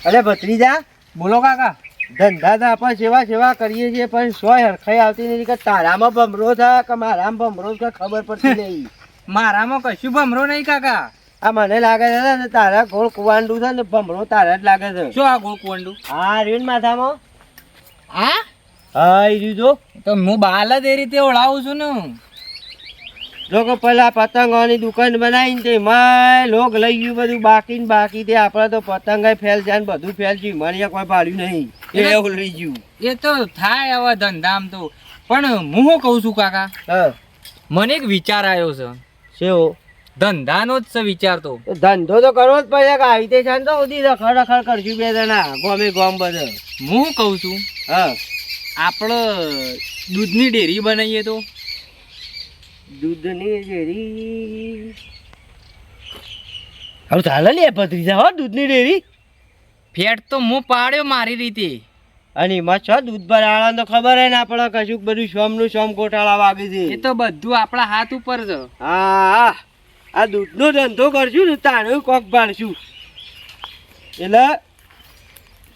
અરે ભત્રીજા, બોલો કાકા. ધંધા તો આપણે સેવા કરીએ છીએ, પણ સોય હરખાઈ આવતી નથી કે તારામાં ભમરો થાય કે મારામાં ભમરો છે, ખબર પડતી નહીં. મારામાં કશું ભમરો નહીં કાકા. આ મને લાગે છે ને તારા ગોળ કુવાંડું છે ને ભમરો તારા જ લાગે છે. શું આ ગોળ કુંડું? હા રીણ માથામાં. હા હા એ રીજો તો હું બાલ જ એ રીતે ઓળાવું છું ને. જો કે પેલા પતંગોની દુકાન બનાવીને તેમાં લોક લઈ ગયું બધું, બાકી તે આપણે તો પતંગ ફેલ છે ને બધું ફેલ છે, મને કોઈ ભાડ્યું નહીં, એવું લઈ ગયું. એ તો થાય હવે ધંધામ તો. પણ હું શું કહું છું કાકા, હા મને એક વિચાર આવ્યો છે. શું ધંધાનો જ છે વિચાર તો. ધંધો તો કરવો જ પડે કે આવી તે છે ને તો બધી રખડ કરશું બે જણા ગોમે ગોમ બધે. હું શું કહું છું, હા આપણે દૂધની ડેરી બનાવીએ તો. દૂધની ડેરી હવે ચાલે લે ભત્રીજા, હો દૂધની ડેરી. ફેટ તો હું પાડ્યો મારી રીતે. અને એમાં છ દૂધ ભરાળા તો ખબર હે ને આપણે કશું બધું શોમનું શોમ ગોટાળા વાગે છે. એ તો બધું આપણા હાથ ઉપર છે. હા આ દૂધનો ધંધો કરશું ને તારું કોક ભાડશું, એટલે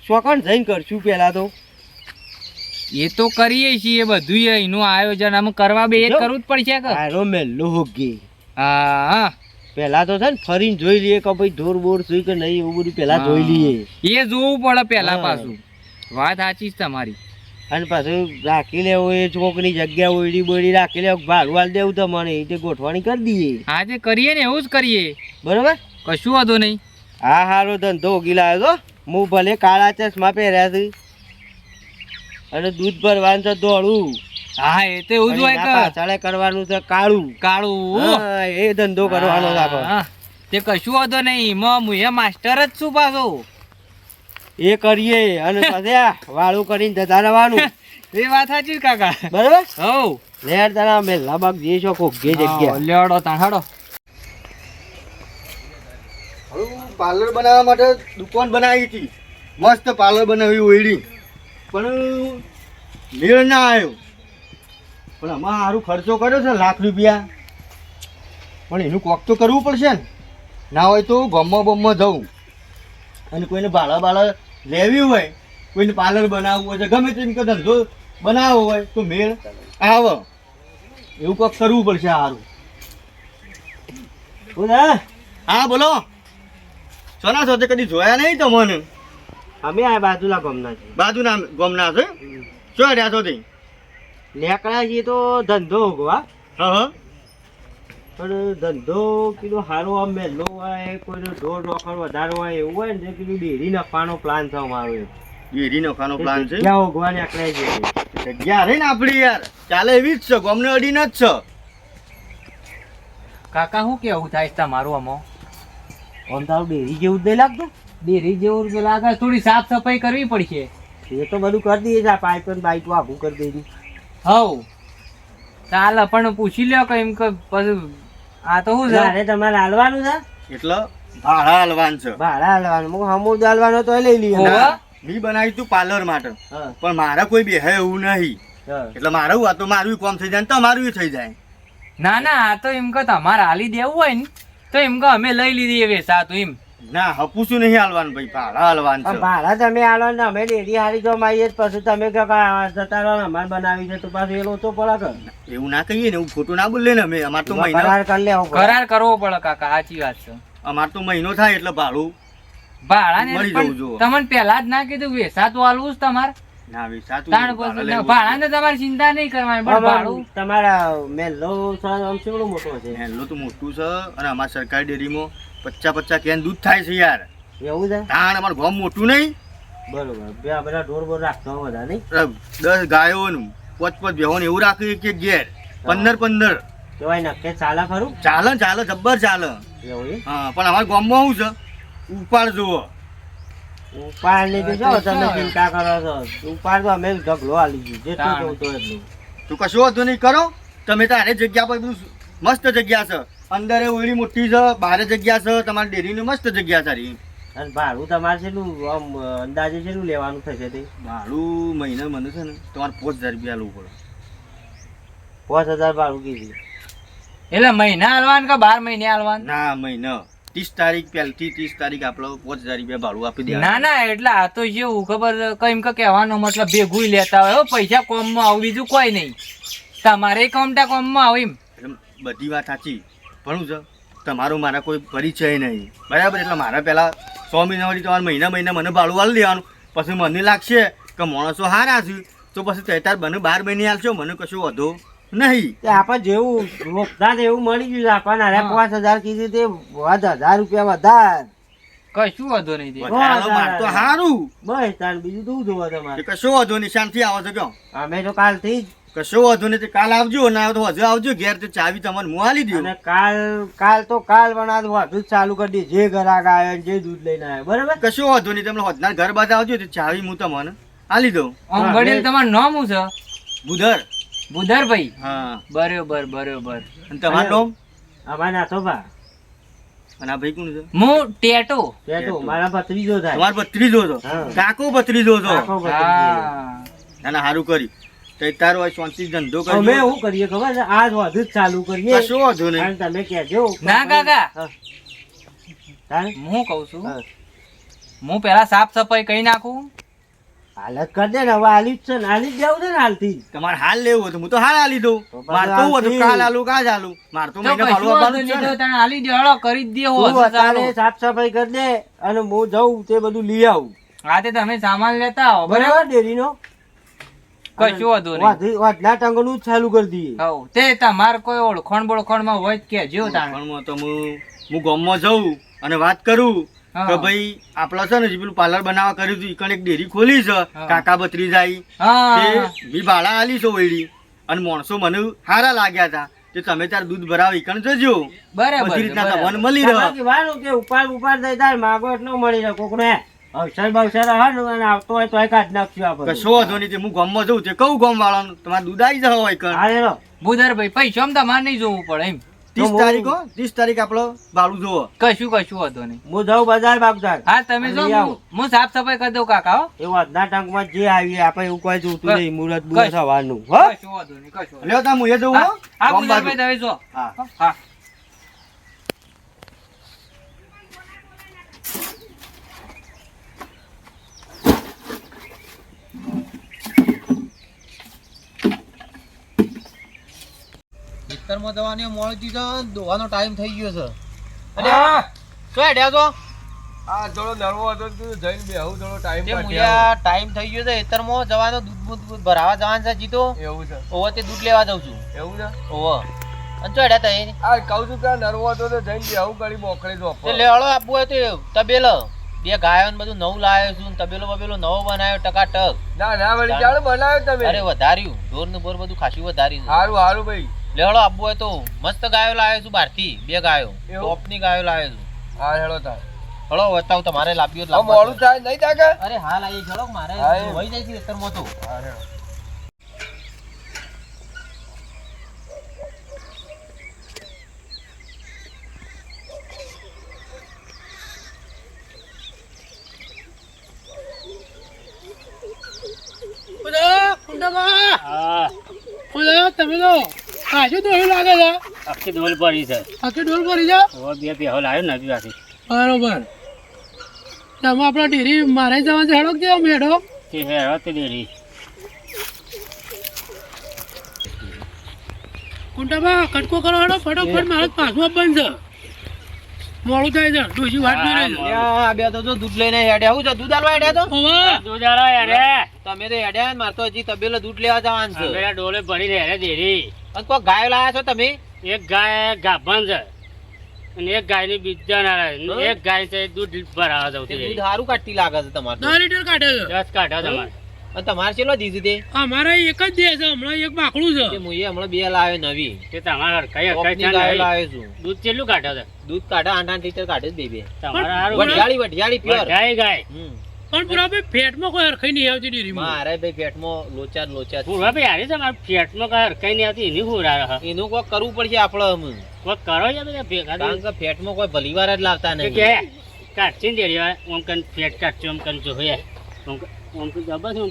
શોખણ જઈને કરશું પેલા તો. એ તો કરીએ છીએ બધું, એનું આયોજન આમ કરવા બે એક કરવું જ પડશે કે. હારો મેલ્લો હોગે. હા પેલા તો છે ને ફરીને જોઈ લઈએ કે ભાઈ ઢોર બોર સુઈ કે નહીં, એવું બધું પેલા જોઈ લઈએ. એ જોવું પડે પેલા હા. પાછું. વાત સાચી છે તમારી. અને પાછું રાખી લેવું એ ચોકની જગ્યા ઓયડી બોયડી રાખી લેવું, ભાડું હાલ દેવું તો મને એ ગોઠવણી કરી દઈએ. આજે કરીએ ને એવું જ કરીએ, બરોબર. કશું વાંધો નહીં. હા હારો ધંધો ઉગી લાવ્યો તો. હું ભલે કાળા ચશ્મા પહેર્યા છે અને દૂધ ભરવાનું છે દોડું. હા એ તો એવું જ હોય કે પાછળ કરવાનું છે કાળું. કાળું. હા, એ ધંધો કરવાનો રાખો. હા, તે કશું વાંધો નહીં. હું એ માસ્ટર જ છું પાછો. એ કરીએ અને પછી આ વાળું કરીને જતા રહેવાનું. એ વાત સાચી કાકા. બરોબર. હવ લેર તારા મેલા બાગ જે છો કોક જે જગ્યા. લેડો તાણો. પાર્લર બનાવવા માટે દુકાન બનાવી હતી, મસ્ત પાર્લર બનાવી ઓયડી, પણ મેળ ના આવ્યો. પણ આમાં સારું ખર્ચો કર્યો છે ₹1,00,000, પણ એનું કોક તો કરવું પડશે ને. ના હોય તો ગામમાં જવું અને કોઈને ભાડા લેવી હોય, કોઈને પાર્લર બનાવવું હોય, ગમે તેમ કે ધંધો બનાવવો હોય તો મેળ આવે. એવું કોક કરવું પડશે સારું. હા બોલો. સોના સોતે કદી જોયા નહીં તો મને. અમે આ બાજુલા ગામના છીએ. બાજુના ગામના છે. શું રહ્યા છો તે? લેકડા છીએ તો ધંધો હોગવા, હા પણ ધંધો કીધું સારો આમ મેલો હોય, કોઈનો ઢોર ડોખર વધારે હોય એવું હોય ને કીધું ડેરી નફાનો પ્લાન છે અમારો. ડેરી નખાનો પ્લાન છે. ક્યાં હોગવા લેકડા છે જગ્યા રે ને આપડી યાર ચાલે એવી જ છે, ગામને અડીને જ છે. કાકા શું કેવું થાય છે તમારું આમાં? આમ તારું ડેરી જેવું જ નહીં લાગતું? ડેરી જેવું જ લાગે. થોડી સાફ સફાઈ કરવી પડશે. એ તો બધું કરી દઈએ છે, આ પાઇપ બાઈક આઘું કરી દઈએ. હવ ચાલે, પણ પૂછી લ્યો કે એમ કે પછી આ તો શું છે? અરે તમારે હાલવાનું છે, એટલે ભાડા હાલવાન છે. ભાડા હાલવાનું. હું હમુદ હાલવાનો તો લઈ લઈએ. હોવે. મી બનાવી તું પાર્લર માટે, હા પણ મારે કોઈ બેહે એવું નહીં. હા. એટલે મારે આ તો મારું કામ થઈ જાય ને તમારું થઈ જાય. ના ના, આ તો એમ કે તમારે હાલી દેવું હોય ને તો એમ કે અમે લઈ લીધી વેસા તો એમ. ના હપુસું નહીં હાલવાનું ભાઈ, ભાડા હાલવાન છે. ભાડા તમે હાલો ને અમે ડેરી હારી જો મારીએ પછી તમે કહો કે આ જતા રહો ને અમારે બનાવી છે તો પાછું એ લોચો પડે કે. એવું ના કહીએ ને, એવું ખોટું ના બોલે ને. અમે અમાર તો મહિનો કરાર કરી લેવો પડે. કરાર કરવો પડે કાકા, સાચી વાત છે. અમાર તો મહિનો થાય એટલે ભાડું ભાડા ને મળી જવું જોઈએ. તમને પેલા જ ના કીધું વેસા તો હાલવું જ તમારે. ના વેચાતું તાણ પછી ભાડા ને તમારે ચિંતા નહીં કરવાની, પણ ભાડું તમારા મેલો આમ કેવડો મોટો છે? હેલો તો મોટું છે અને અમારા સરકારી ડેરીમાં 50 કેન દૂધ થાય છે યાર. એવું છે? તાણ અમારું ગામ મોટું નહીં. બરોબર. બે આ બધા ઢોર બોર રાખતો બધા નહીં? 10 ગાયોનું 5 બેહોને એવું રાખ્યું એક ઘેર. 15 કેવાય નક્કે ચાલે ખરું? ચાલે જબ્બર ચાલે. એવું એમ? હા, પણ અમારા ગામમાં શું છે, ઉપાડ જુઓ. ઉપાડ ની તો જો તમે ચિંતા કરો છો. ઉપાડ તો અમે ઢગલો હાલી ગયું જેટલું કહું તો એટલું. તું કશો વાંધો નહીં કરો. તમે તારે જગ્યા પર બધું મસ્ત જગ્યા છે, અંદર ઓયડી મોટી છે, બહાર જગ્યા છે, તમારી ડેરીની મસ્ત જગ્યા સારી. અને ભાડું તમારે છેલ્લું આમ અંદાજે છેલ્લું લેવાનું થશે તે? ભાડું મહિને મને છે ને તમારે 5,000 રૂપિયા લેવું પડે. 5,000 ભાડું કીધું. એટલે મહિના હાલવાન કે 12 મહિને હાલવાન? ના મહિને 30 તારીખ પહેલથી 30 તારીખ આપણે 5000 રૂપિયા ભાડું આપી દે. ના ના એટલે આ તો જેવું ખબર કઈમ કે કહેવાનો મતલબ ભેગું લેતા હોય હો, પૈસા કોમમાં આવું બીજું કોઈ નહીં. તમારે કોમટા કોમમાં આવું એમ. બધી વાત સાચી, ભણું છે તમારો મારા કોઈ પરિચય નહીં બરાબર. એટલે મારા પહેલા 100 મહિના વળી તમારે મહિના મને ભાડું આલી દેવાનું. પછી મને લાગશે કે માણસો હારા છે તો પછી તાર બને 12 મહિને આલશો, મને કશો વધો નહીં. તે આપણે જેવું રોકતા ને એવું મળી ગયું છે. આપણને અરે 5000 કીધી તે 1000 રૂપિયા વધાર. કશું વાંધો નહીં તે. વધારો માર તો હારું. બસ તાન બીજું શું જોવા તમારે? કશો વધો નહીં, શાંતિ આવો છો ક્યાં? અમે તો કાલથી જ. કશો વધો નહીં, કાલ આવજો ને તો હજુ આવજો ઘેર, તો ચાવી તમને હું આલી દઉં. અને કાલ પણ આજ વધુ જ ચાલુ કરી દે. જે ગ્રાહક આવ્યો ને જે દૂધ લઈને આવ્યો બરાબર. કશો વધો નહીં, તમે હોદના ઘર બાદ આવજો તો ચાવી હું તમને આલી દઉં. આમ વડીલ તમારું નામ શું છે? બુધર. બુધરભાઈ. હા બરોબર બરોબર. અને તમારું નામ? અમારે નાથોભા. અને આ ભાઈ કોણ છે? હું ટેટો. ટેટો મારા ભત્રીજો થાય. તમારો ભત્રીજો છો? હા. કાકો ભત્રીજો છો? કાકો ભત્રીજો. હા ના ના હારું કરી તો તારો હોય શાંતિ ધંધો અમે કરજો. શું કરીએ ખબર છે? આજ વધુ જ ચાલુ કરીએ. કશો વધો નહીં. અને તમે કહેજો. ના કાકા. હા. તારે? હું કઉ છું હા. હું પેલા સાફ સફાઈ કરી નાખું. હાલત કર દે ને હવે. આલી જ છે ને, આલી જ જાવ છે ને હાલથી. તમારે હાલ લેવું હતું હું તો હાલ આલી દઉં. તો પછી માર તો હાલથી. હતું કાલ આલું કાજ આલું. માર તો તો મહિને કશું ભાડું વાંધો આપવાનું જ નહીં, છે તો ને. તને આલી દે, હળો કરી જ દે હો, તું હશે અત્યારે સારું. સાફ સફાઈ કરી દે અને હું જઉં તે બધું લઈ આવું. હા તે તમે સામાન લેતા આવો બરાબર. બરાબર ડેરીનો? કશું વાંધો નહીં. વધના ટંગનું જ ચાલુ કરી દઈએ. હઉ તે તમાર કોઈ ઓળખણ બોળખણમાં હોય જ કેજો તાણે. પણ તો હું ગામમાં જઉં અને વાત કરું હા. કે ભાઈ આપડે છે ને જે પેલું પાર્લર બનાવવા કર્યું હતું ઈકણ એક ડેરી ખોલી છે. હા. કાકા ભત્રીજાઈ હા તે બી ભાડા આલી છો વળી. અને માણસો મને હારા લાગ્યા હતા કે તમે તાર દૂધ ભરાવ ઈકણ જજો. બરાબર બધી રીતના બરાબર. તમને મળી રહે. બાકી વાનું કે ઉપાડ થઈ તાર માગો એટલો મળી રહે. કોકને અવસર બવસર હન અને આવતો હોય તોય કાઢ નાખશું આપણે. કશો વાંધો નહીં, તે હું ગામમાં જઉં તે કહું ગામ વાળાનું તમારે દૂધ આવી જાવ ઈકણ. હા હેલો. બુધરભાઈ પૈસા તમારે નહીં જોવું પડે એમ. 30 તારીખ હો, 30 તારીખ આપણો ભાડું જોવો. કશું વાંધો નહીં. હું જાઉં બજાર બાગદાર. હા તમે જો લઈ આવું. હું સાફ સફાઈ કરી દઉં કાકા હો. એ વધના ટંકમાં જે આવી આપણે એવું કોઈ જોતું નહીં. મુરત કશ. બુરત હવાનું. હો? કશું વાંધો નહીં, કશું વાંધો લ્યો તા હું એ જઉં નહીં. હો. હા ગામ બાજુ. બુધરભાઈ તમે જો. હા. હા ખેતરમાં જવાની મોડી દીધો, દોવાનો ટાઈમ થઈ ગયો છે. હા. શું હેડ્યા છો? આ થોડો નરવો હતો તો જઈને બેહું થોડો ટાઈમ તે કાઢી મુયા ટાઈમ થઈ ગયો છે. ખેતરમાં જવાનો દૂધ બૂધ ભરાવા જવાનું છે જીતો. આવું. એવું છે ઓવો તે દૂધ લેવા જાઉં છું. એવું છે ઓવો. અને શું હેડ્યા તઈ? આ કહું છું કે આ નરવો હતો તો જઈને બેહું કરી બોકડી દો તે લેવાળો આપવું હોય તો તબેલો. બે ગાયો ને બધું નવું લાવ્યો છું. તબેલો બબેલો નવો બનાવ્યો ટકાટક. ના ના વળી ચાલો બનાવ્યો તમે અરે વધાર્યું. ઢોર ને બોર બધું ખાસી વધાર્યું છે. હારું હારું ભાઈ લેવાળો આપવું હોય તો મસ્ત ગાયો લાવ્યો છું બહારથી. બે ગાયો એવું? ટોપની ગાયો લાવ્યો છું. હા હેડો તાર હળો બતાવું તમારે લાવ્યો આ મોડું થાય નહીં થાય કે અરે હાલ આવી ચલો મારે હા, એમ. હોય જાય છે ખેતરમાં તો. હા હેડો તમે તો આજે ડોલ લાગે છે. આખી ડોલ પડી છે. આખી ડોલ ભરી છે. હવે બે બેહો લાવ્યો નવી વાથી બરોબર. તમે આપણા ડેરી મારે જવા છે. હેડો કે મેળો તે હેરો તે ડેરી કુંટામાં કટકો કરો. હેડો ફટોફટ મારે પાછું આપવાનું છે. મોડું થાય છે. ડોશી વાત નહીં રહી. આ બે તો જો દૂધ લઈને હેડ્યા. હું છે દૂધ આલવા હેડ્યા તો હવે દૂધારો હેરે તમે તો હેડ્યા ને મારે તો હજી તબેલો દૂધ લેવા જવાનું છે. પેલા ડોલે ભરીને હેરે ડેરી. અને કોઈ ગાયો લાયા છો તમે? એક ગાય ગાભણ છે અને એક ગાયની બીજા ના એક ગાય છે દૂધ ભરાવા જાવ તે તે દૂધ સારું કાઢતી લાગે છે તમારે તો. 10 લીટર કાઢે છે. 10 કાઢો તમારે. અને તમારે ચેલો દીધું તે? અમારે એક જ દે છે. હમણાં એક બાકડું તે છે. મુએ હમણાં બે લાવ્યો નવી. તે તમારે હરખાઈ હરખાઈ ટોપની છે ગાયો ને લાવ્યો છું. દૂધ કેટલું કાઢો છે દૂધ કાઢે 8 લીટર કાઢે જ બે. તમારે હારું વઢિયાળી પ્યોર. ગાય ગાય પણ પૂરા ભાઈ ફેટમાં કોઈ હરખાઈ નહીં આવતી ડેરીમાં. મારે ભાઈ પેટમાં લોચા જ લોચા જ છે. પૂરા ભાઈ હારી છે મારે ફેટમાં કઈ હરખાઈ નહીં આવતી એની હું રાહ એનું કોઈ કરવું પડશે આપણે અમે. કોઈ કરો છે બધા ભેગા કારણ કે ફેટમાં કોઈ ભલીવાર જ લાવતા કે નહીં. કે કાઢશે ને ડેરી ઓમ કન ફેટ કાઢશે ઓમ કન જો હે ઓમ તો જબર ઓમ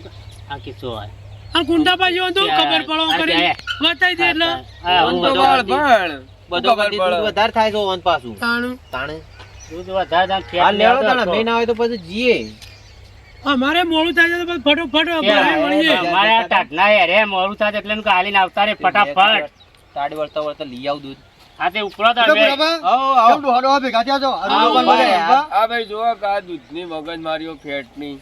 આ કિસ્સો હોય અને કુંટા પાછી હોય તો ખબર પડો કરી બતાવી દે એટલે હા ઓન હું બધો બળ કરતી- બળ બધો કરતી દૂધ વધારે થાય છે ઓન પાછું. તાણું તાણે દૂધ વધારે દામ ફેટ હાલ લેવડો લેવડો તાણે તો. નહીં ના હોય તો પછી જીએ અમારે મોડું થાય છે તો પછી ફટોફટ ભરાઈ વળી જાય. અમારે આ ટાટના હેરે મોડું થાય એટલે એનું હાલીને આવતા રે ફટાફટ. તાડી વળતા વળતા લઈ આવ દૂધ આ તે ઉપરો તો તો બે. બરાબર? કેમ ડોહા ભેગા થયા છો? આ દુકાન ઉભા વાળા રહ્યા. ઉભા? આ ભાઈ જોવો કે આ દૂધની મગજમારીઓ ફેટની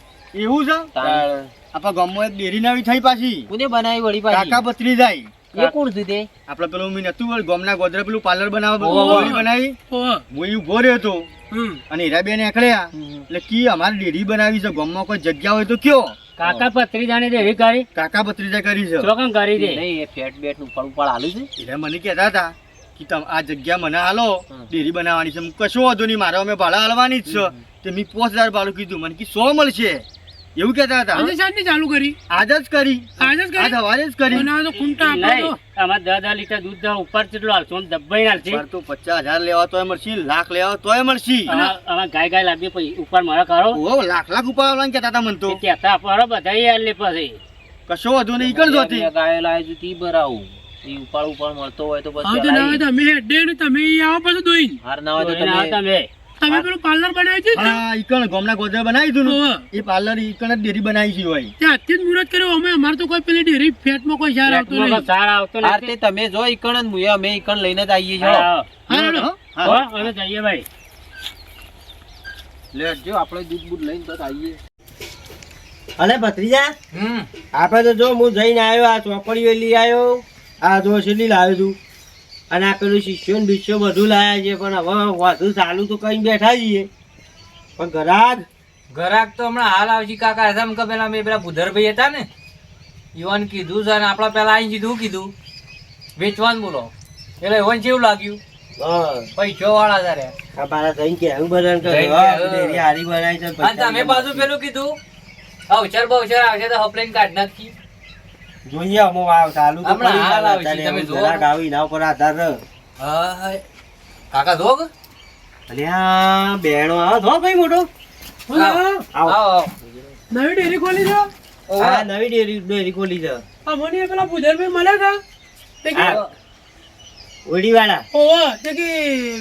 એવું છે તાણ. આપણા ગામમાં એક ડેરી નવી થઈ પાછી કોને બનાવી વળી કાકા પાછી પત્રી જાય એ કોણ છે તે આપણે પેલું મી નતું બોલ ગામના ગોદરા પેલું પાર્લર બનાવે ઓહો. ડેરી બનાવી ઓહો. હું ઈ ઉભો રહ્યો હતો હમ. અને હીરાબેન એકળ્યા એટલે કી અમારે ડેરી બનાવી છે ગામમાં કોઈ જગ્યા હોય તો કયો કાકા પત્રી જાણે દેવી કરી કાકા પત્રીજા કરી છે ચોકન કરી દે. નહીં એ ફેટ બેટ નું ફળ ઉપાડ હાલું છે એટલે મને કહેતા હતા કે આ જગ્યા મને હાલો હમ. ડેરી બનાવવાની છે કશો વાંધો નહીં મારે અમે ભાડા હાલવાની જ છે તે મેં 5000 ભાડું કીધું મને કે 100 મળશે એવું કહેતા હતા આજે શાંતિ ચાલુ કરી આજ જ કરી આજ જ કરી આજ સવારે જ કરી અને આ તો ખૂંટા આપો નહીં તો. આમાં 10 લીટર દૂધ તો ઉપર કેટલું હાલશું આમ દબાઈ નાખશે. પર તો 50000 લેવા તોય મળશે લાખ લેવા તોય મળશે આમાં ગાય ગાય લાગી પછી ઉપર મારા કરો ઓ લાખ ઉપર આવવાનું કહેતા હતા મને તો એ કહેતા આપો બધા યાર લે પછી કશો વાંધો નહીં ઈ કણ જોતી બે ગાયો લાવી છું તી ભરાવું એ ઉપાડ ઉપાડ મળતો હોય તો આવું તો ના હોય પછી તો અમે હેડે ને તમે અહીં આવો પાછું દોઈને. હાર ના હોય તો જોઈને આવો તમે તમે. તમે પેલું પાર્લર બનાવ્યું છે ને? હા ઈકણ ગામના ગોદરા બનાવી દીધું ઓહો. ને એ પાર્લર ઈકણ જ ડેરી બનાવી છે હોય તે આજથી જ મુહૂર્ત કર્યો અમે અમારે તો કોઈ પેલી ડેરી ફેટમાં કોઈ સાર આવતો પેટમાં નહીં. કોઈ સાર આવતો હાર નથી. તે તમે જો ઈકણ જ મુએ અમે ઈકણ લઈને જ આવીએ છો હા, હા, હેડો. હો, અમે જઈએ ભાઈ. લેજો આપણે દૂધ બૂધ લઈને તો આવીએ અલે ભત્રીજા હમ આપણે તો જો હું જઈને આવ્યો આ ચોપડીઓ લઈ આવ્યો આ જો છેલ્લી લાવ્યો તું અને આ પેલું શિષ્યો ને બિસ્યો બધું લાવ્યા છે પણ હવે વધુ ચાલુ તો કઈ બેઠા છીએ પણ ઘરાક ઘરાક તો હમણાં હાલ આવશે કાકા એમ કે પેલા મેં પેલા ભૂધરભાઈ હતા ને યુવાન કીધું છે અને આપણા પેલા અહીં કીધું વેચવાનું બોલો એટલે યુવાન કેવું લાગ્યું પૈસો વાળા તારે આ મારા જઈને કહેવું બધાને કે જઈને હા, કહેવું. ડેરી હારી બનાવી છે અને પૈસા તમે પાછું પેલું કીધું અવસર બવસર આવશે તો હપલાઈને કાઢ નાખી જોઈએ અમો આવ ચાલુ તો હમણાં કરી હાલ ચાલે આવશે, અત્યારે તમે એવું જુઓ. ઘરાક આવે એના ઉપર આધાર રહે. હા કાકા જોગ અને આ બેણો આવે છો ભાઈ મોટો હા. આવો આવો નવી ડેરી ખોલી છે આ નવી ડેરી ખોલી છે આ મને પેલા ભૂદેલભાઈ મળ્યા હતા તે કે હા. ઓડી વાળા ઓહો, તે કે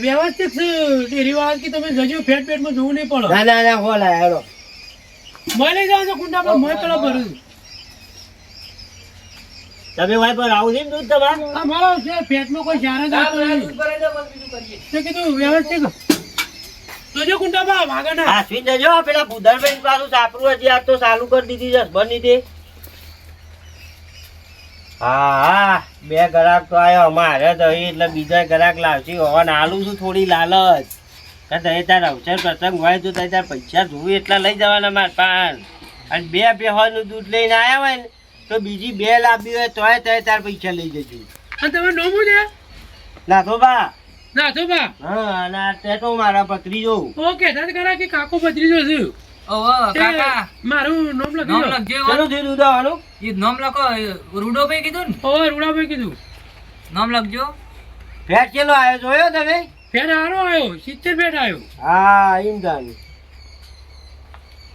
વ્યવસ્થિત છે ડેરી વાળા કે તમે જજો ફેટ પેટમાં જોવું નહીં પડે ના ના ના હોલા હેડો મળી જાવ તો કુંડા પર મોય પેલા ભરું તમે ભાઈ પર આવું છે ને દૂધ તમારે અમારો છે પેટમાં કોઈ સારા જ આવતો નહીં તે કીધું વ્યવસ્થિત જોજો કુંડા પર વાગા ના હાસવી જજો પેલા ભૂધરભાઈ પાછું સાપરું હજી આજ તો ચાલુ કરી દીધી છે બંધ તે હા હા બે ગ્રાહક તો આવ્યો અમારે તો અહીં એટલે બીજા ગ્રાહક લાવશે હવે આલું છું થોડી લાલચ કે તમે તાર અવસર પ્રસંગ હોય તો તાર પૈસા જોવું એટલા લઈ જવાના માર પાન અને બે બેહોનું દૂધ લઈને આવ્યા હોય ને તો બીજી બે લાવવી હોય તોય તાર પૈસા લઈ જજો અને તમે નોમું છે ના તો બા ના તો બા હા અને આ તે તો મારા પત્રીજો ઓકે તારે કરા કે કાકો ભત્રીજો છે ઓહો તે કાકા મારું નામ નામ લખી દો લખજો ચલો થયું દૂધ આવવાનું એ નામ લખો રૂડોભાઈ કીધું ને ઓહો રૂડાભાઈ કીધું નામ લખજો ફેટ ચેલો આવ્યો જોયો તમે ફેર હારો આવ્યો 70 ફેટ આવ્યો હા એમ જાણ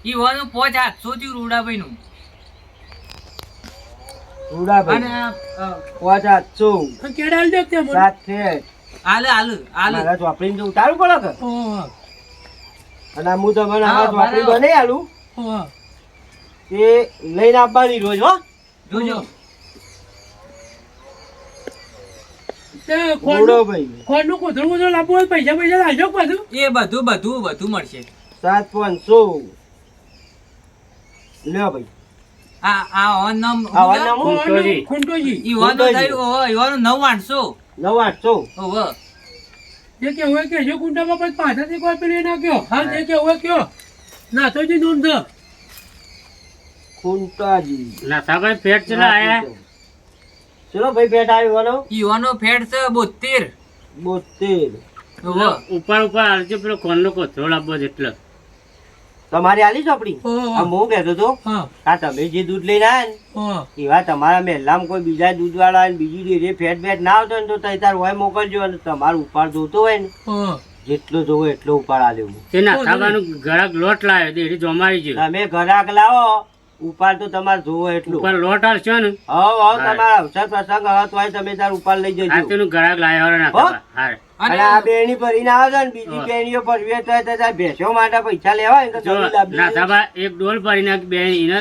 ઈ વાનું 5-700 થયું રૂડાભાઈ નું અને રૂડાભાઈ પાંચ આઠસો અને કેડા આલી દો ત્યાં મને. 7 ફેટ હાલ હાલ હાલ મારા ચોપડીને તો ઉતારવું પડે કે ઓહો, અને હું તમને હા, આ ચોપડી બરાબર. બનાવી આલું ઓહો. એ લઈને આપવાની રોજ હો જોજો તે રૂડાભાઈ ખોરનું કોથળું કોથળું લાવવું હોય પૈસા પૈસા લાવજો પાછું એ બધું મળશે 7,500 લ્યો ભાઈ આ ઓન નામ આ વાર નામ હું? ખૂંટોજી. ખૂંટોજી ઈ વાનું ખૂંટોજી. થયું ઓહો ઈ વાનું 9,800 9,800 ઓહો જે કે હોય કે જો કુંડામાં પછી પાછળથી કોઈ પેલી નાખ્યો હા જે કે હોય કયો ના તો જી નોંધ દો. ખૂંટાજી નાથાભાઈ ફેટ ચલા આયા ચલો ભાઈ ફેટ આવ્યો ઈ વાનો ફેટ છે 72 72 ઓહો ઉપર હાલજો પેલો કોનનો કોથળો લાવવો છે એટલે તમારી આલી ચોપડી ઓહો. આ હું કહેતો તો હા આ તમે જે દૂધ લઈને આવ્યા ને ઓહો. એવા તમારા મહેલામાં કોઈ બીજા દૂધવાળા ને બીજી ડેરી ફેટ બેટ ના આવતો ને તો તઈ તાર હોય મોકલજો અને તમારું ઉપાડ જોતો હોય ને ઓહો. જેટલો જોવો એટલો ઉપાડ આલ્યો હું તે નાથાભાઈનું ગળાક લોટ લાવ્યો ડેરી જમાઈ ગયો તમે ઘરાક લાવો ઉપાડ તો તમારે જોવો એટલું ઉપર લોટ આવશો ને તમારા અવસર પ્રસંગ હવે તોય તમે તાર ઉપાડ લઈ જજો આ તેનું ગ્રાહક લાવ્યો હોય ને હો? હારે અને આ બેણી ભરીને આવે છે ને બીજી બેણીઓ ભરવી હોય તો તાર ભેંસો માટે પૈસા લેવા હોય ને તો જો જલ્દી લાવી દેજો. નાથાબા એક ડોલ ભરીને બે એને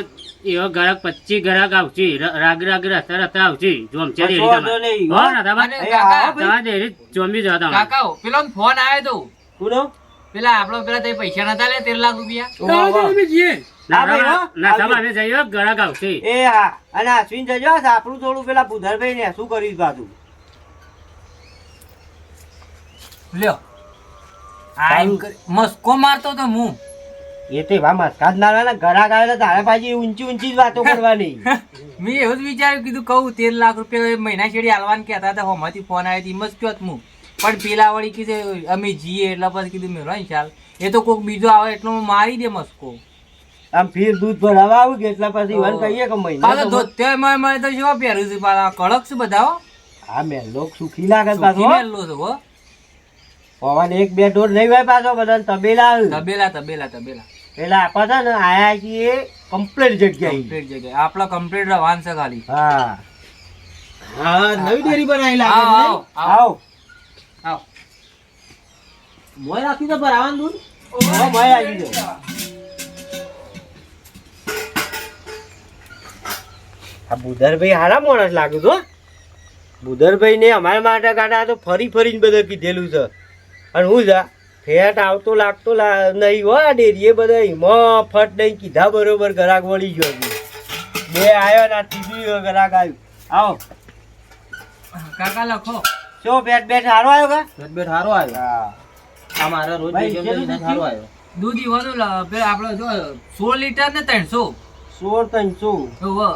એવો ગ્રાહક 25 ગ્રાહક આવશે રાગ રસ્તા આવશે જોમચે કશો વાંધો નહીં, હો? નાથાબા અને એ કાકા, આવો ભાઈ. તમારે ડેરી જોમી જતા કાકા પેલો ફોન આવ્યો તો કોનો? પેલા આપણો પેલા તે પૈસા નતા લે 13 લાખ રૂપિયા વાહ, વાહ. અમે જઈએ હા ભાઈ, હો? નાથાબા અમે જઈએ ગ્રાહક આવશે એ હા અને અશ્વિન જજો આ સાપડું થોડું પેલા ભૂધરભાઈ ને શું કર્યું પાછું લ્યો આ એમ મસ્કો મારતો તો હું એ તો એવા મસ્કા જ ના રહે ને ઘરાક આવે તો તારે પાછી ઊંચી ઊંચી જ વાતો કરવાની મેં એવું જ વિચાર્યું કીધું કહું 13 લાખ રૂપિયા મહિના છેડી હાલવાન કહેતા હતા હોમાંથી ફોન આવ્યો હતી મસ્ત કયો હું પણ પેલા વળી કીધું અમે જઈએ એટલે પછી કીધું મેળો ને ચાલ એ તો કોઈક બીજો આવે એટલો મારી દે મસ્કો આમ ફીર દૂધ ભરાવા આવું કે એટલા પછી વન કહીએ કે મહિના પાછો ધોત્યો મળે તો શું પહેર્યું છે પાછા કડક છે બધા હો. હા મેં લોક સુખી લાગે પાછો સુખી મેલ્લો છે હો. પવન એક બે ઢોર નહીં હોય પાછો બધા તબેલા તબેલા તબેલા તબેલા પેલા આપા છે ને આયા છીએ કમ્પ્લીટ જગ્યાએ કમ્પ્લીટ જગ્યાએ આપણા કમ્પ્લીટ રવાન છે ખાલી હા હા નવી ડેરી બનાવી આવો, લાગે આવો, આવો, આવ આવો. મોય રાખી તો ભરાવાનું દૂધ ઓ ભાઈ આવી જાઓ આ બુધરભાઈ હારા માણસ લાગ્યું તો બુધરભાઈ ને અમારા માટે કાઢા તો ફરી ફરીને બધા કીધેલું છે અને હું જા ફેટ આવતો લાગતો નહીં હો આ ડેરીએ બધા એમાં ફટ નહીં કીધા બરોબર ગ્રાહક વળી ગયો છે. બે આવ્યો ને આ ત્રીજું ગ્રાહક આવ્યું આવો કાકા લખો શું બેટ બેટ સારો આવ્યો કા ગટબેટ સારો આવ્યો હા આ મારા રોજ ભાઈ, બેજમ કેટલું લઈને સારો આવ્યો દૂધ ઈવાનું પેલા આપણે જો 16 લીટર ને 300 16 300 ઓહો.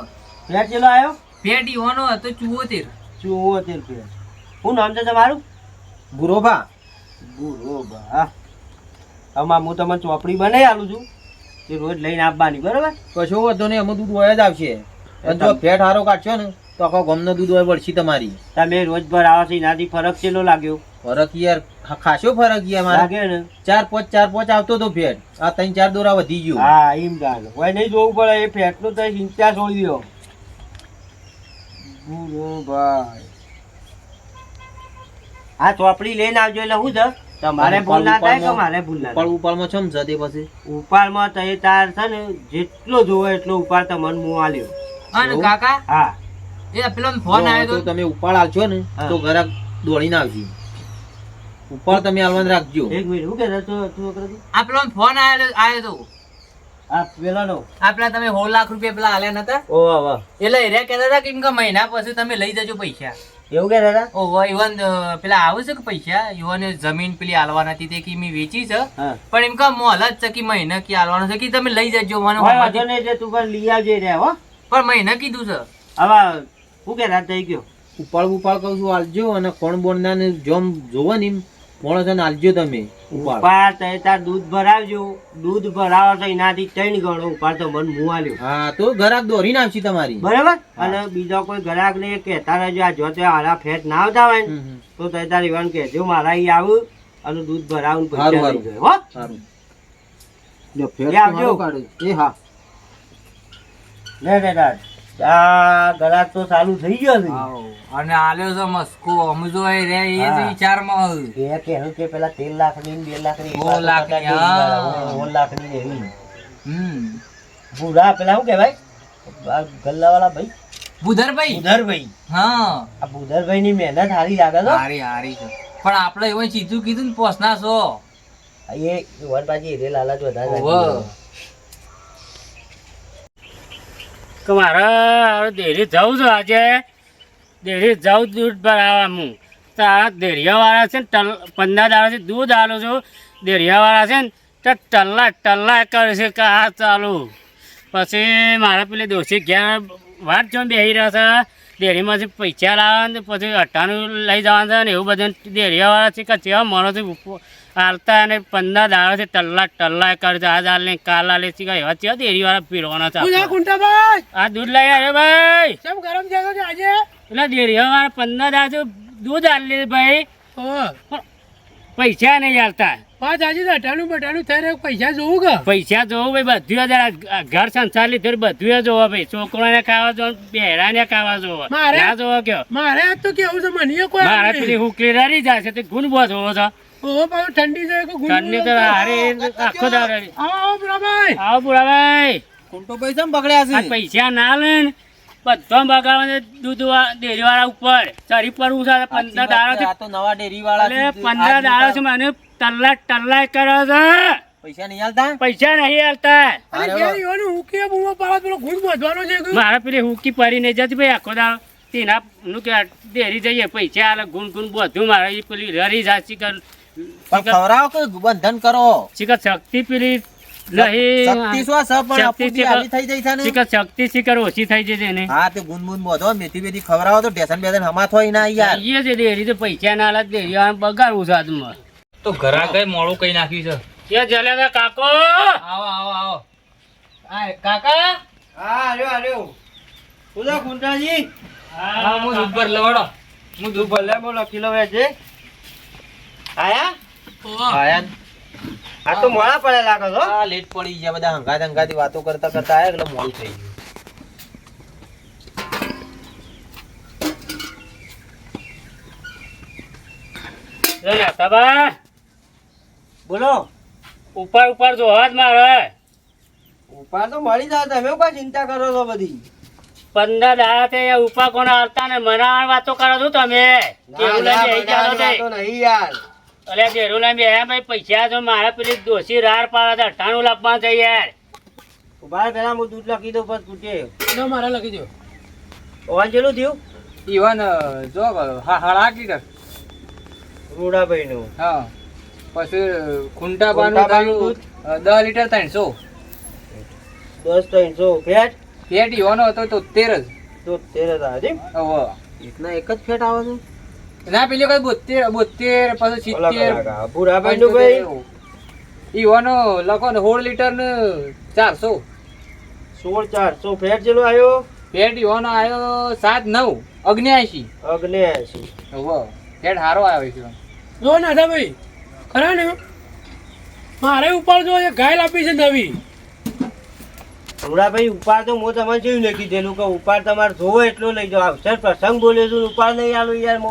ફેટ ચેલો આવ્યો પેટ ઈવાનો હતો 74 74 ફેટ શું નામ છે તમારું ગુરોબા બરોબર આમાં હું તમને ચોપડી બનાવી આલું છું એ રોજ લઈને આપવાની બરોબર કશો વાંધો નહીં અમે દૂધ હોય જ આવશે અને જો ફેટ હારો કાઢશો ને તો આખો ગમનો દૂધ હોય વળશી તમારી તમે રોજ ભર આવો છો એનાથી ફરક ચેલો લાગ્યો ફરક યાર ખાસો ફરક યાર મારે લાગે ને 4-5 આવતો તો ફેટ આ 3-4 દોરા વધી ગયું હા એમ લાગે કોઈ નહીં જોવું પડે એ ફેટનું તો ચિંતા છોડી દો બરોબર આ ચોપડી લઈને આવજો એટલે શું છે તમારે ભૂલ ના થાય કે મારે ભૂલ ના થાય ઉપાડમાં છમ છે તે પછી ઉપાડમાં તો એ તાર છે ને જેટલો જોવે એટલો ઉપાડ તમને મું આલ્યો અને કાકા હા એ પેલો ફોન આવ્યો તો તો તમે ઉપાડ આવશો ને હા. તો ઘરાક દોડીને આવશે ઉપાડ તમે આલવાનું રાખજો એક મિનિટ શું કહેતા તું છોકરા તું? આ પેલો ફોન આવ્યો તો આ પેલાનો આ પેલા તમે 16 લાખ રૂપિયા પેલા આલ્યા નતા ઓ વાહ એટલે એરિયા કહેતા હતા કે એમ કે મહિના પછી તમે લઈ જજો પૈસા એવું કહેતા હતા ઓહો ઇવન પેલા આવે છે કે પૈસા યુવાને જમીન પેલી આલવા નથી તે કે મેં વેચી છે હા પણ એમ કે મોલ જ છે કે મહિના કી આલવાનો છે કે તમે લઈ જજો મને કોઈ વાંધો હોમાંથી. નહીં એટલે તું પણ લઈ આવજે રે હો પણ મહિના કીધું છે હવે શું કહેતા થઈ ગયો ઉપાડ કહું છું આલજો અને કોણ બોણ ના ને જોમ જોવો ને એમ માણસ ને આલજો તમે ઉપાડ ઉપાડ તો તાર દૂધ ભરાવજો દૂધ ભરાવો તો એનાથી 3 ગણો ઉપાડ તો મન મું આલ્યો હા તો ઘરાક દોરીને આવશે તમારી બરાબર અને બીજો કોઈ ગ્રાહક ને કહેતા રહેજો આ જો તે હારા ફેટ ના આવતા હોય ને હમ, હમ. તો તે તાર ઈવન કહેજો મારા અહીં આવું અને દૂધ ભરાવું પૈસા હારું, લઈ જાય હો સારું જો ફેર એ આવજો. તમારો કાઢો. એ હા લે લે તાર આ ગ્રાહક તો ચાલુ થઈ ગયો છે આવો. અને આલ્યો છે મસ્કો અમે જો એ રે એ જ હા. વિચારમાં એ કહ્યું કે પેલા 13 લાખની ને 2 લાખની 16 લાખની, હા. 16 લાખની ને એવી હમ પૂરા પેલા શું કહેવાય આ ગલ્લાવાળા ભાઈ બુધરભાઈ બુધરભાઈ હા આ બુધરભાઈ ની મહેનત સારી લાગે તો હારી હારી છે પણ આપણે એવું સીધું કીધું ને પોસના છો એ વનબાજી રે લાલચ વધારે ઓહો. કે મારે હવે ડેરી જવું છે આજે ડેરી જવું દૂધ ભરાવા હું તો આ ડેરિયાવાળા છે ને 15 દાડાથી દૂધ આલું છું ડેરિયાવાળા છે ને તો ટલ્લા કરે છે કે આ ચાલુ પછી મારા પેલી દોશી ઘેર વાત જો બેસી રહ્યા છે ડેરીમાંથી પૈસા લાવવા ને પછી અઠ્ઠાનું લઈ જવાનું છે ને એવું બધું ડેરિયાવાળા છે કે જેવા માણસો હાલતા અને 15 દાડાથી ટલ્લા કરે છે આજ હાલ કાલ હાલે છે કે એવા ચેવા ડેરીવાળા પીરવાના છે હું આપણે. ના કુંટાભાઈ આ દૂધ લઈ આવ્યો ભાઈ કેમ ગરમ થયો છે આજે એટલે ડેરીવાળા 15 દાડા દૂધ આલે ભાઈ ઓહ, પૈસા નહીં હાલતા. પાંચ આજે અટાણું બટાણું થઈ રહ્યું પૈસા જોવું કે પૈસા જોવો ભાઈ, બધું આ ઘર સંસાર લીધું બધું જોવો ભાઈ. છોકરોને ખાવા જોવો, બહેરાને ખાવા જોવો, મારે- ના જોવો કયો. મારે આજ તો કેવું છે મને કોઈ મારા પેલી હુકલી રરી જાય છે તે ગુણ બહુ જોવો છો. ઓહો પાછું ઠંડી જાય કે ઠંડી તો હારે આખો દાડો રરી. આવો બરાબર આવો બુઢાભાઈ, ખોટો પૈસા પકડ્યા આ પૈસા ના લે ને બધો બગાડવા દૂધ ડેરી વાળા ઉપર ચરી પડવું છે. 15 દાડા તો નવા ડેરી વાળા 15 દાડા છે મને ટલ્લા કરો છો. પૈસા નહીં આલતા પૈસા નહીં હાલતા. અરે ઘેર ઈવાનું હું કે બૂમો પાડો પેલો ઘૂંટ બાંધવાનો છે કે મારા પેલી હુકી પરી નહીં જતી ભાઈ આખો દાડો. તેના નું કે ડેરી જઈએ પૈસા હાલે ગુણ ગુણ બધું મારે ઈ પેલી રરી જાય શિખર ખવડાવો કે બંધન કરો શિખર શક્તિ પેલી નહીં શક્તિ શું છે પણ શક્તિ આપણી આવી થઈ જાય છે ને શિખર શક્તિ શિખર ઓછી થઈ જશે ને. હા તે ગુનગુન બોધો મેથી બેથી ખવડાવો તો ટેશન બેસન હમા થોય ના યાર એ છે ડેરી તો પૈસા ના હાલે ડેરી વાળાને બગાડવું છે આજમાં. તો ઘરા ગઈ મોડું કઈ નાખ્યું છે એ જલેલા કાકો આવો આવો આવો આ કાકા હા આર્યો બોલો કુંટાજી. હા હું દૂધ ભર લવડો હું દૂધ ભલે બોલો કિલો વેચે આયા આયા આ તો મોડા પડે લાગે છો. આ લેટ પડી ગયા બધા હંગાતી વાતો કરતા કરતા આયા એટલે મોડું થઈ ગયું લે તબા બોલો ઉપર ઉપર જો હાથ મારે ઉપાડ તો મળી જાય તમે કોઈ ચિંતા કરો છો બધી. 15 દાડા તે ઉપર કોણ આવતા ને મનાવાની વાતો કરો છો તમે. કેવું લઈને બેહી જાઓ તે. તો નહીં યાર અરે દેરું લઈને બેહ્યા ભાઈ પૈસા તો મારા પેલી દોશી રાર પાડે 98 લાભમાં છે યાર. ઉભા પેલા હું દૂધ લખી દઉં પછી તૂટે ના મારે લખી દો ઓન ચેલું થયું ઈવન જો હાડા લીટર રૂડાભાઈ નું હા પછી ખૂંટા ખૂંટા પાનું દૂધ? 10 લીટર 300 10 300 ફેટ પેટ ઈવાનો હતો તો 13 તો 13 હતા હવે એટલા એક જ ફેટ આવે છે ના પેલી વખત 72 પછી 70 ભૂરાભાઈ નું ભાઈ ઈવાનો લખો ને 16 લીટર ને 400 16 400 ફેટ ચેલો આવ્યો પેટ ઈવાનો આવ્યો 7 9 79 79 હવે પેટ હારો આવ્યો છે જો નાથા ભાઈ ખરા ને મારે ઉપર જો એક ગાય આપી છે નવી ભૂરાભાઈ ઉપાડ તો હું તમને કેવું નહીં કીધેલું કે ઉપાડ તમારે જોવો એટલો લઈ જાઓ અવસર પ્રસંગ બોલ્યો છું ઉપાડ નહીં આલું યાર મો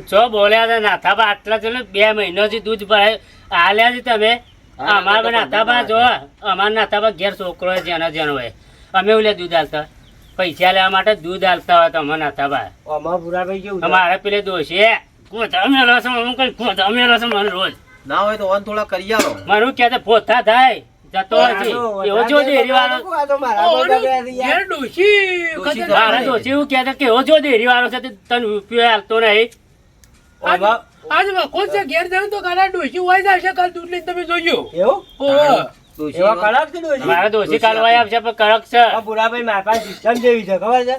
છો બોલ્યા હતા નાથાબા આટલા ચલો 2 મહિનાથી દૂધ ભરાય આલ્યા છે તમે. અમારા નાથાબા જો અમારા નાથાબા ઘેર છોકરો હોય જેનો હોય અમે ઓલે દૂધ આલતા પૈસા લેવા માટે દૂધ આલતા હોય તો અમારા નાથાબા. અમારા ભૂરાભાઈ કેવું છે? અમારે પેલે દોષે કોથા મેલો છે હું કઈ કોથા મેલો છે મને રોજ ના હોય તો ઓન થોડા કરી આલો મારું કે પોથા થાય જતો હોય છે એવો જો ડેરી વાળો આ તો મારા ભાઈ બગડ્યા છે યાર. ઘેર ડોશી મારા દોષી એવું કે કે એવો જો ડેરી વાળો છે તે તને રૂપિયો હાલતો નહીં. આમાં આજ કોણ છે ઘેર જાઉં તો કાલા ડોશી હોય જશે કાલ દૂધ લઈને તમે જોજો એવું ઓહો એવા કડક છે ડોશી? મારા દોષી કાલવાય આવશે પણ કડક છે. આ ભૂરાભાઈ મારા પાસે સિસ્ટમ જેવી છે ખબર છે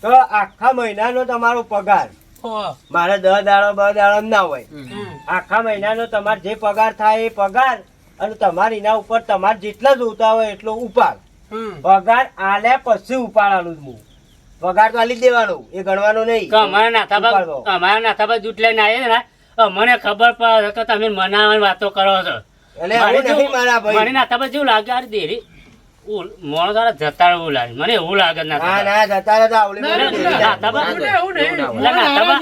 તો આખા મહિનાનો તમારો પગાર ઓહો મારે 10 દાડો 12 દાડો ના હોય આખા મહિનાનો તમારે જે પગાર થાય એ પગાર અને તમારે એના ઉપર તમારે જેટલા જોતા હોય એટલો ઉપાડ પગાર આલ્યા પછી ઉપાડવાનું જ હું પગાર તો આલી જ દેવાનો એ ગણવાનો નહીં કે અમારા નાથાબા દૂધ લઈને આવ્યા ને અમને ખબર પડે કે તમે મનાવાની વાતો કરો છો. એટલે આવું નહીં મારા ભાઈ. મને નાથાબા જેવું લાગે આ દેરી મોણો તારા જતા એવું લાગે મને એવું લાગે ના નાથાબા. ના જતા રહેતા આવડે ના, મને ના, નહીં. નાથાબા એવું નહીં એટલે નાથાબા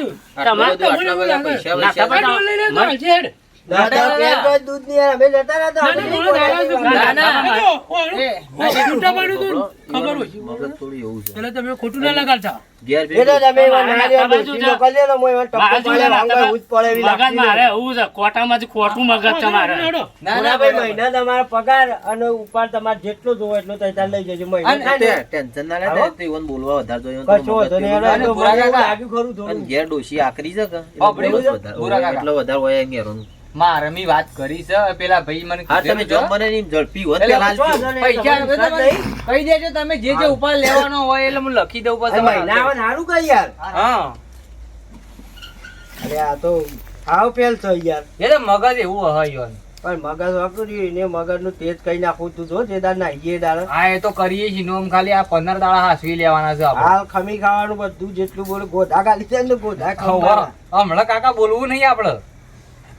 તમારે દાદા પેટ પર દૂધ નહીં આવે. અમે જતા રહેતા આવડે નહીં. એટલે તમે ખોટું ના લગાડતા એ તો તમે એવા નારિયેળ ડોશીનો કરી દેલો, હું એમાં ટપકો પાડે વાંગા ઉજ પડે એવી મગજ લાગતી મારે નથી. એવું છે કોટામાંથી ખોટું મગજ છે મારે. ભૂરાભાઈ મહિના તમારો પગાર અને ઉપાડ તમારે જેટલો જોવો એટલો તૈયાર લઈ જજો. મહિનો થાય ને ટેન્શન ના આવો. લેતા તો ઈવન બોલવા વધારે જોઈએ કશો વાંધો નહીં. અને એને તો ભૂરા મને એવું કાકા. લાગ્યું ખરું થોડું. ઘેર ડોશી આકરી છે કે આપણે એવું છે? ભૂરા કાકા. એટલો વધારે હોય ઘેરોનું મારે મી વાત કરી છે પેલા ભાઈ મને હા તમે કીધું જોબ છે. મને એમ ઝડપી હોત એટલે પેલા કશો હાલજો. વાંધો નહીં. પૈસા તમે તમે નહીં. કહી દેજો તમે જે ઉપાય લેવાનો હોય એટલે હું લખી દઉં આ પછી મહિના આવે ને સારું કઈ યાર. હા અરે આ તો હાવ પેલ છે યાર. એ તો મગજ એવું હોય યાર. પણ મગજ વાપરું ને મગજ નું તેજ કઈ નાખું તું જો જે દાર નાહીએ દાર હા એ તો કરીએ છીએ નોમ ખાલી આ 15 દાડા હાસવી લેવાના છે આપણે હાલ ખમી ખાવાનું બધું જેટલું બોલું ગોધા ગાલી છે ને ગોધા ખવા. ખાવા. હમણાં કાકા બોલવું નહીં આપણે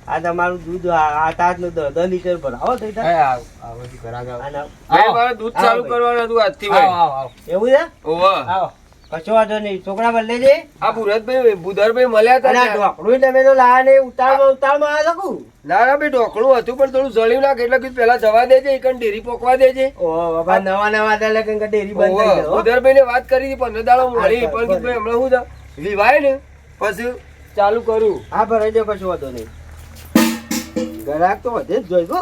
આ તમારું દૂધ આ તાજનું 10 લીટર ભરાવો થઈ એ જાય આવ આવ હજી ઘરાક આવ. આના ભાઈ મારે દૂધ ચાલુ કરવાનું હતું આજથી ભાઈ આવ આવ એવું છે ઓહો આવો કશો વાંધો નહીં છોકરા બદલે છે આ ભુરતભાઈ બુધરભાઈ મળ્યા અને આ હતા ઢોકળું તમે તો લાયા ને ઉતાળમાં આવ્યા શકું ના ના ભાઈ ઢોકળું હતું પણ થોડું જળ્યું નાખ એટલે કીધું પેલા જવા દેજે એકન ડેરી પોકવા દેજે ઓહો બાબા નવા એટલે કંઈક ડેરી બંધ થઈ ગયો બુધરભાઈ ને વાત કરી હતી 15 દાડો મળી પણ કીધું ભાઈ હમણાં શું છે વિવાય ને પછી ચાલુ કરું હા ભરાઈ દો કશો વાંધો નહીં ગ્રાહક તો વધે જ જોઈજો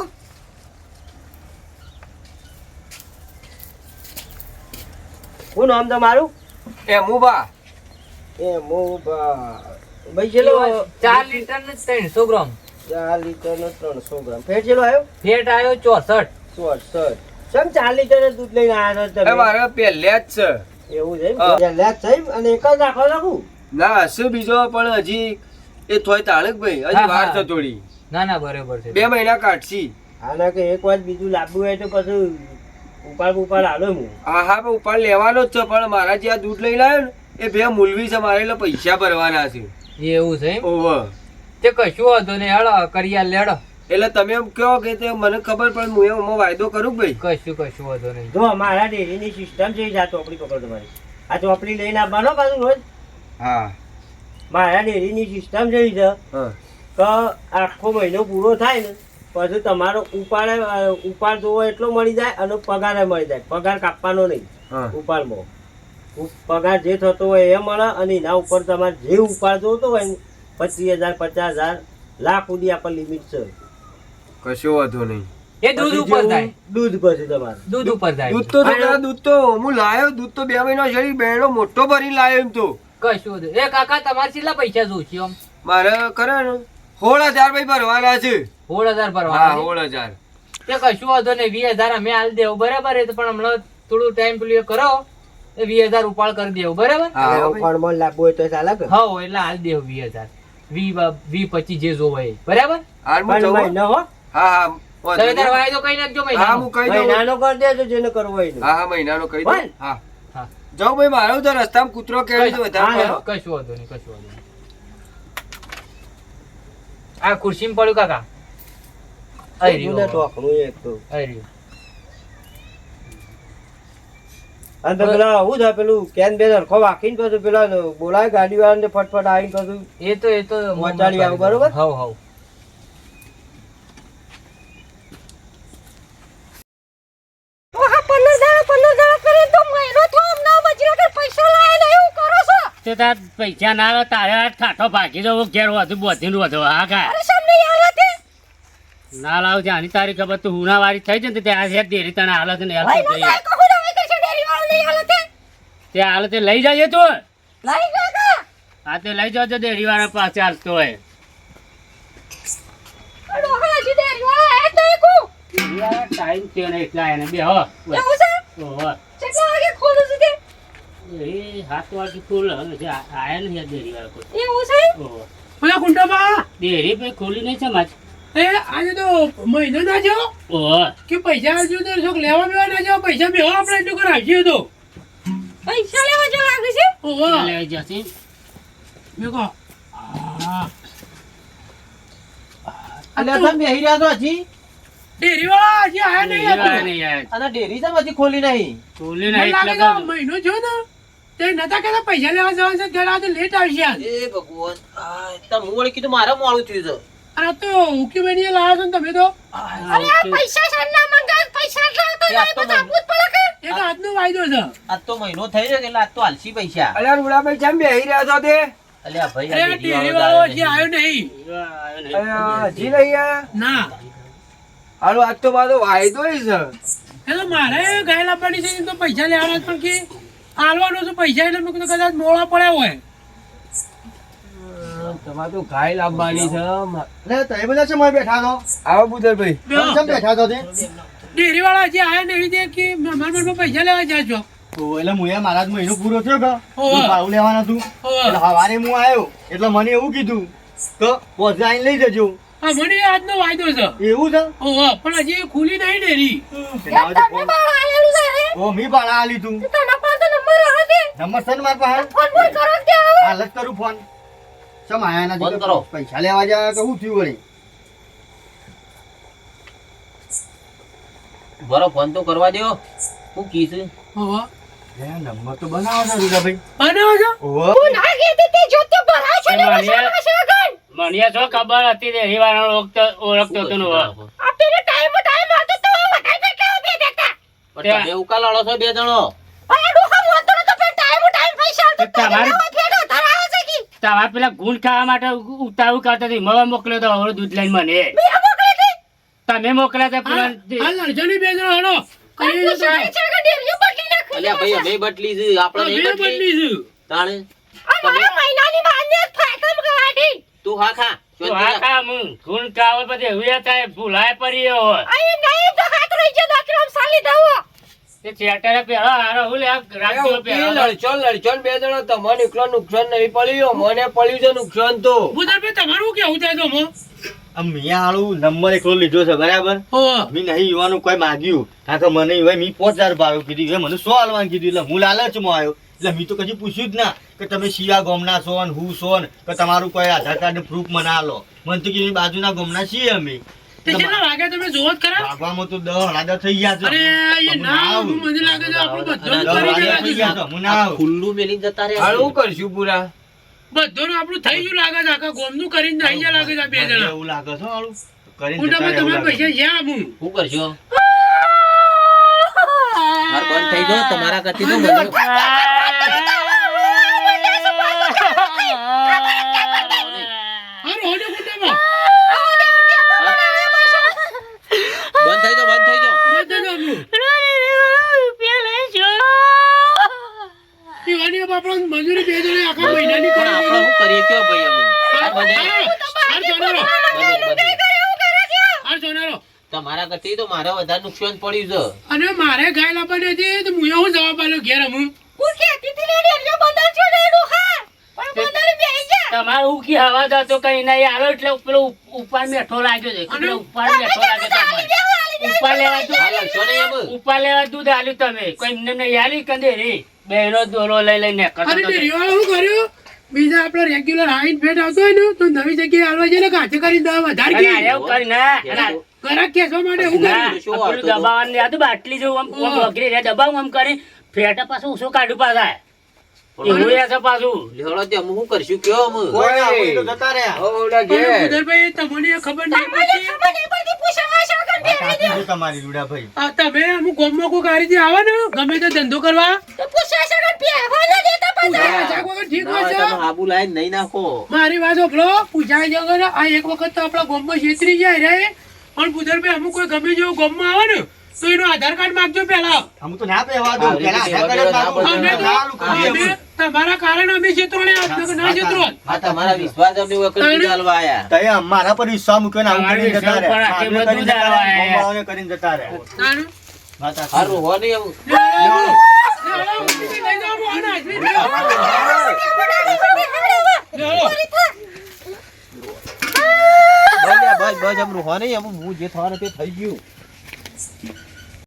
શું નામ તમારું એમુબા એ ભાઈ ચેલો 4 લીટર ને 300 ગ્રામ 4 લીટર નો 300 ગ્રામ ફેટ ચેલો આવ્યો ફેટ આવ્યો 64. 64 સમ 4 લીટર નું દૂધ લઈને આવ્યા છો એ તમે મારે પહેલે જ છે એવું છે હા. પહેલા જ સાહેબ અને એક જ રાખો રાખું ના હશે બીજો પણ હજી એ થોય તાળક ભાઈ હજી હા, વાર હા. છે થોડી ના ના બરોબર છે 2 મહિના કાઢશી આના કે એક વાર બીજું લાવવું હોય તો પછી ઉપાડ હાલો હું હા હા પણ ઉપાડ લેવાનો જ છે પણ મારા જે આ દૂધ લઈને આવ્યો ને એ બે મૂલવી છે મારે એટલે પૈસા ભરવાના છે એવું છે એમ? ઓહો તે કશું વાંધો નહીં હેડો કરી આલ લેડો એટલે તમે એમ કહો કે તે મને ખબર પણ હું એમાં વાયદો કરું કે ભાઈ કશું વાંધો નહીં. જો મારા ડેરીની સિસ્ટમ છે આ ચોપડી પકડો તમારી આ ચોપડી લઈને આવવાનો પાછું રોજ હા મારા ડેરીની સિસ્ટમ જેવી છે હા કે આખો મહિનો પૂરો થાય ને પછી તમારો ઉપાડ જોવો એટલો મળી જાય અને પગાર મળી જાય પગાર કાપવાનો નહીં હા ઉપાડમાં પગાર જે થતો હોય એ મળે અને એના ઉપર તમારે જે ઉપાડ જોતો હોય ને 25,000 50,000 લાખ સુધી આપણે લિમિટ છે કશો વાંધો નહીં એ દૂધ ઉપર થાય. દૂધ પછી તમારે દૂધ ઉપર થાય. દૂધ તો છોકરા, દૂધ તો હું લાયો દૂધ તો 2 મહિના શરી બેડો મોટો ભરીને લાયો એમ તો કશું વાંધો નહીં. એ કાકા તમારે કેટલા પૈસા જોઈશે આમ? મારે કરે ને 16,000 ભાઈ ભરવાના છે 16,000 હા ભરવાના છે. 16,000 તે કશું વાંધો નહીં 20,000 અમે હાલ દેવું બરાબર. એ તો પણ હમણાં થોડું ટાઈમ પેલું એ કરો એ 20,000 ઉપાડ કરી દેવું બરાબર. હા અને ભાઈ. ઉપાડમાં લાવવું હોય તો ચાલે કે હા એટલે હાલ દેવું 20,000 20-25 જે જોવે એ બરાબર. હાલ હું પણ જઉં હો. મહિનો હો હા હા વાંધો તમે તાર નહીં. વાયદો કઈ નાખજો હા મહિનાનો. હું કહી દઉં મહિનાનો કરી દેજો જેને કરવો હોય એનું. હા હા મહિનાનો કહી દઉં બોલ. હા હા. જાઉં ભાઈ મારો તો રસ્તામાં કૂતરો કેળવી તો વધારે હા, પડે. કશું વાંધો નહીં કશું વાંધો નહીં. આ ખુરશીમાં પડ્યું કાકા. આઈ દૂધને રહ્યું. ઢોકળું એક તો. આઈ રહ્યું. અને તો પેલા હું થાય પેલું કેન બેન હરખો વાકીને પછી પેલા બોલાય ગાડી વાળાને ફટફટ આવીને પછી એ તો પહોંચાડી આવું, બરોબર? હવ હવ. તે તાર પૈસા ના આવે તારે આ ઠાઠો ભાગી જવો ઘેર વધુ બોધીનું વધુ હા કા ના લાવ છે આની તારી ખબર તું હુનાવારી થઈ છે ને તે આ છે ડેરી તને હાલત ને હાલત તે હાલત લઈ જાય તું હા તે લઈ જજો ડેરી વાળા પાસે હાલતો હોય ટાઈમ છે ને એટલા એને બે હો ઓહો. એ 7 વાગે ખોલ હજી આયા નહીં આ ડેરી વાળા કોઈ. ઓહો. પેલા કુંટાબા ડેરી ભાઈ ખોલી નહીં સમાજ એ આજે તો મહિનો ના જો ઓહો. કે પૈસા આવજો તો શોખ લેવા બેવા ના જાઓ પૈસા બેહો આપણે એટલું કર આવશે તો ઓહો લઈ જશે મેં કહો અલ્યા તમે બેહી રહ્યા છો હજી ડેરી વાળા હજી આયા નહીં ડેરી વાળા હતો. નહીં આયા. અને ડેરી તો હજી ખોલી નહીં ખોલી મને નહીં લાગે એટલે તો કહું. મહિનો જો ને તે નતા કહેતા પૈસા લેવા જવાનું છે ઘર આજે લેટ આવશે આજ. એ ભગવાન આ તમે વળી કીધું મારે મોડું થયું છે અને આ તો ઉકી બેનીએ લાવ્યા છો ને તમે તો એક હાથનો વાયદો છે આજ તો મહિનો થઈ ગયો એટલે આજ તો હાલસી પૈસા અલ્યા રૂડાભાઈ કેમ બેહી રહ્યા છો તે અલ્યા ભાઈ અરે આ ડેરી ડેરી વાળો વાળો હજી આવ્યો નહીં અલ્યા, હજી નહીં આયા ના હાલો આજ તો મારો વાયદો છે એટલે મારે ગાય લાવવાની છે તો પૈસા લેવાના પણ કે આલવાનો છે પૈસા એટલે મેં કીધું કદાચ મોડા પડ્યા હોય તમારે તો ગાય લાવવાની છે એટલે તમે બધા છે મેં બેઠા છો આવો બુધરભાઈ કેમ બેઠા છો તે ડેરી વાળા હજી આવ્યા નહીં તે કે મારા મનમાં પૈસા લેવા જાજો તો એટલે હું એ મારા જ મહિનો પૂરો થયો કે ઓહો. હું ભાડું લેવાનું હતું એટલે સવારે હું આવ્યો એટલે મને એવું કીધું કે પોતે આઈને લઈ જજો હા મને આજનો વાયદો છે એવું છે ઓહો પણ હજી ખુલી નહીં ડેરી ઓ મી ભાડા આલી તું નંબર છે ને મારા પાસે હાલ જ કરું ફોન ચમ આયા ફોન નથી કરો. પૈસા લેવા જાય કે શું થયું વળી બરો ફોન તો કરવા દ્યો હું કીસ હોવે. નંબર તો બનાવો છો રૂડાભાઈ. બનાવો છો? ઓહો. મને જો ખબર હતી દેરી વાળા ઓળખતો હતો નો તમે ઉકા લડો છો બે જણો તમારે પેલા ગુણ ખાવા માટે ઉતાવળ કરતા હતી મવા મોકલ્યો તો હવે દૂધ લઈને મને તમે મોકલ્યા હતા પેલા આ લડજો નહીં બે જણા હળો. કરી દો તમે. અલ્યા ભાઈ અમે બટલી છે આપણે આ નહીં બે બટલી બદલી છે. તાણે તું હા ખા તો આ ખા હું ગુણ ખાવા પછી હુયા થાય ભૂલાય પડી હોય તે ચેટરે પેલો હારો હું લે રાખ્યો પેલો લડચો ને બે જણા તમારે એકલો નુકસાન નહીં પડ્યું મને પડ્યું છે નુકસાન તો ભૂતરભાઈ તમારું કેવું થાય તો મો? આમ મેં આળું નંબર એકલો લીધો છે બરાબર. હોવે. મેં નહીં યુવાનું કોઈ માગ્યું કાં તો મને હોય મેં 5000 ભાવ કીધું એ મને 100 આલવાનું કીધું એટલે હું લાલચમાં આવ્યો એટલે મેં તો કદી પૂછ્યું જ ના કે તમે શિયા ગામના છો ને હું છો ને કે તમારું કોઈ આધાર કાર્ડ પ્રૂફ મને આલો. મને તો કે બાજુના ગામના છીએ અમે. તે કેટલા વાગે તમે જોવો જ ખરા? ભાગવામાં તો 10 10 થઈ ગયા છે. અરે એ ના આવું. મને લાગે છે આપણું બધું દસ કરી વાગ્યા થઈ ગયા દેવાનું છે. છે. હું ના આવું. ખુલ્લું મેલી જતા રે હાલ હું કરશું પૂરા બધું આપણું થઈ ગયું લાગે છે આખા ગોમનું કરીને થઈ ગયા લાગે છે આ બે જણા. એવું લાગે છે આળું. કરીને હું જતા તમે રહે એવું તમારા લાગે છે. પૈસા જ્યાં હું શું કરશો માર બંધ થઈ જાઓ તમારા કરતી તો મને હા રોડે ગુંડામાં બંધ થઈ જાઓ બંધ થઈ જાઓ બધે જ આપણું પીવાની બાપડો મજૂરી બે જણે આખા મહિનાની પણ આપણે કરી શું કરીએ કયો ભાઈ અમે આ બધે હાર સોનારો તમારા કરતી તો મારે વધારે નુકસાન પડ્યું છે અને મારે ગાય લાવવાની હતી તો હું એવું જવાબ આપ્યો ઘેર હું તમારું ઉકી હવા જતો કઈ નહીં આલો એટલે પેલો ઉપર મેઠો લાગ્યો છે એટલે ઉપર મેઠો લાગ્યો તમારે ઉપર લેવા દૂધ હાલ હલશો નહીં અમે ઉપર લેવા દૂધ આલ્યું તમે કોઈ એમને નહીં આલી કંદે રે બેનો દોરો લઈ લઈને કરતો અને હતો. ડેરીવાળા શું કર્યું બીજા આપડે રેગ્યુલર હાઈટ ફેટ આવતો હોય ને તો નવી જગ્યાએ આલવા જઈને કાચે કરી દવા વધારે અને ગઈ એવું કરી ના ઘરાક ખેંચવા માટે એવું ના, કર્યું શું આ પેલું વાળતો હતો? દબાવવાની આ તો બાટલી જેવું આમ વગરી રે દબાવું આમ કરી ફેટા પાછું ઓછું કાઢ્યું પાછા એવું રહે છે પાછું લેવડો તે અમે શું કરશું કયો અમે કોઈ ના, કોઈ તો જતા રહ્યા. ઓડા અને ઘેર ઉદરભાઈ તમને ખબર નહીં પડતી કાકી છે તમારી રૂડાભાઈ. આ તમે અમુક ગામમાં કોઈ ગાડીથી આવે ને ગમે તે ધંધો કરવા પૂછાય વગર ઠીક હોય ના, છે તમે હાબુ લાઈન નહીં નાખો મારી વાત સાંભળો પૂછાય વગર આ એક વખત તો આપણા ગામમાં છેતરી જાય રે પણ બુધરભાઈ અમુક કોઈ ગમે જેવું ગામમાં આવે ને તો એનો આધાર કાર્ડ માંગજો પેલા આમ તો ના પહેવા દઉં. હા, પેલા રીતે આધાર કાર્ડ જ વગેરે માગું. ના અમે ના આલું કરી અમે દઉં. તમારા કારણે અમે છેતરોને ના છેતરો આ તમારા વિશ્વાસ અમે વખત ચાલવા આયા તઈ અમારા પર વિશ્વાસ મૂક્યો ને આવું કરીને જતા રહ્યા. આટલું આપણે કરીને બધું જતા રહ્યા. દાવા ગામવાળાઓને કરીને જતા રહ્યા. તારું વાત સાચી. હારું હો નહીં એમ બસ બસ એમ હો નહીં એમ હું જે થવાનું તે થઈ ગયું